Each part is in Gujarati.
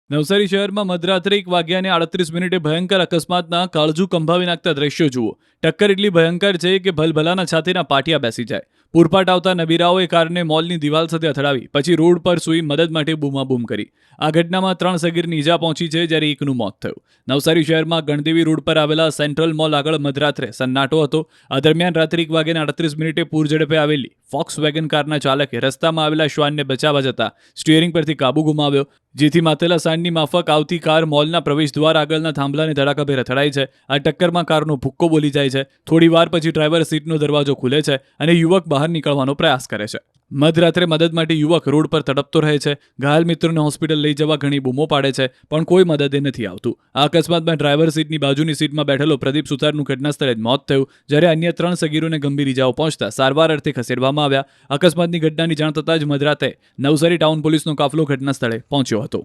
નવસારી શહેરમાં મધરાત્રે 1:38 ભયંકર અકસ્માતના કાળજુ કંભાવી નાખતા દ્રશ્યો જુઓ. ટક્કર એટલી ભયંકર છે કે ભલભલાના છાતીના પાટિયા બેસી જાય. પૂરપાટ આવતા નબીરાઓએ કારને મોલની દિવાલ સાથે અથડાવી, પછી રોડ પર સૂઈ મદદ માટે બૂમાબૂમ કરી. આ ઘટનામાં 3 સગીરને ઈજા પહોંચી છે, જ્યારે એકનું મોત થયું. નવસારી શહેરમાં ગણદેવી રોડ પર આવેલા સેન્ટ્રલ મોલ આગળ મધરાત્રે સન્નાટો હતો. આ દરમિયાન રાત્રે 1:38 પૂર ઝડપે આવેલી ફોક્સ વેગન કારના ચાલકે રસ્તામાં આવેલા શ્વાનને બચાવવા જતા સ્ટીયરિંગ પરથી કાબુ ગુમાવ્યો, જેથી માતેલા સાંજની માફક આવતી કાર મોલના પ્રવેશદ્વાર આગળના થાંભલાને ધડાકાભેર અથડાઈ છે. આ ટક્કરમાં કારનો ભુક્કો બોલી જાય છે. થોડી વાર પછી ડ્રાઈવર સીટનો દરવાજો ખુલે છે અને યુવક બહાર નીકળવાનો પ્રયાસ કરે છે. મધરાત્રે મદદ માટે યુવક રોડ પર તડપતો રહે છે. ઘાયલ મિત્રોને હોસ્પિટલ લઈ જવા ઘણી બૂમો પાડે છે, પણ કોઈ મદદે નથી આવતું. આ અકસ્માતમાં ડ્રાઈવર સીટની બાજુની સીટમાં બેઠેલો પ્રદીપ સુતારનું ઘટના સ્થળે જ મોત થયું, જ્યારે અન્ય 3 સગીરોને ગંભીર ઈજાઓ પહોંચતા સારવાર અર્થે ખસેડવામાં આવ્યા. અકસ્માતની ઘટનાની જાણ થતાં જ મધરાતે નવસારી ટાઉન પોલીસનો કાફલો ઘટના સ્થળે પહોંચ્યો હતો.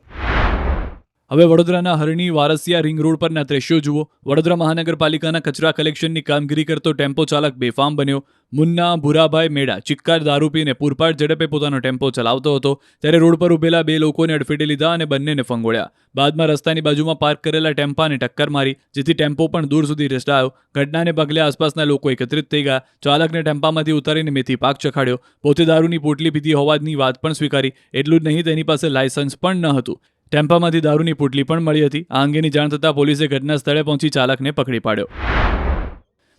હવે વડોદરાના હરણી વારસિયા રિંગ રોડ પરના દ્રશ્યો જુઓ. વડોદરા મહાનગરપાલિકાના કચરા કલેક્શનની કામગીરી કરતો ટેમ્પો ચાલક બેફામ બન્યો. મુન્ના ભુરાભાઈ મેડા ચિક્કાર દારૂ પીને પૂરપાટ ઝડપે પોતાનો ટેમ્પો ચલાવતો હતો, ત્યારે રોડ પર ઉભેલા 2 લોકોને અડફેટે લીધા અને બંનેને ફંગોળ્યા. બાદમાં રસ્તાની બાજુમાં પાર્ક કરેલા ટેમ્પાને ટક્કર મારી, જેથી ટેમ્પો પણ દૂર સુધી રસડાયો. ઘટનાને પગલે આસપાસના લોકો એકત્રિત થઈ ગયા. ચાલકને ટેમ્પામાંથી ઉતારીને મેથી પાક ચખાડ્યો. પોતે દારૂની પોટલી પીધી હોવાની વાત પણ સ્વીકારી. એટલું જ નહીં, તેની પાસે લાયસન્સ પણ ન હતું. ટેમ્પામાંથી દારૂની પોટલી પણ મળી હતી. આ અંગેની જાણ થતાં પોલીસે ઘટના સ્થળે પહોંચી ચાલકને પકડી પાડ્યો.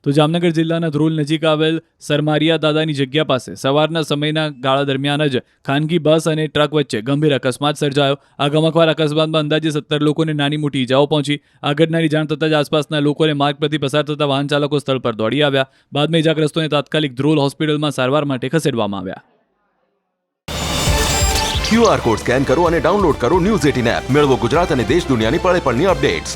તો જામનગર જિલ્લાના ધ્રોલ નજીક આવેલ સરમારિયા દાદાની જગ્યા પાસે સવારના સમયના ગાળા દરમિયાન જ ખાનગી બસ અને ટ્રક વચ્ચે ગંભીર અકસ્માત સર્જાયો. આ ગમખ્વાર અકસ્માતમાં અંદાજે 17 લોકોને નાની મોટી ઈજાઓ પહોંચી. આ ઘટનાની જાણ થતાં જ આસપાસના લોકોને માર્ગ પરથી પસાર થતા વાહન ચાલકો સ્થળ પર દોડી આવ્યા. બાદમાં ઈજાગ્રસ્તોને તાત્કાલિક ધ્રોલ હોસ્પિટલમાં સારવાર માટે ખસેડવામાં આવ્યા. QR કોડ સ્કેન કરો અને ડાઉનલોડ કરો ન્યૂઝ 18 એપ. મેળવો ગુજરાત અને દેશ દુનિયાની પળે પળની અપડેટ્સ.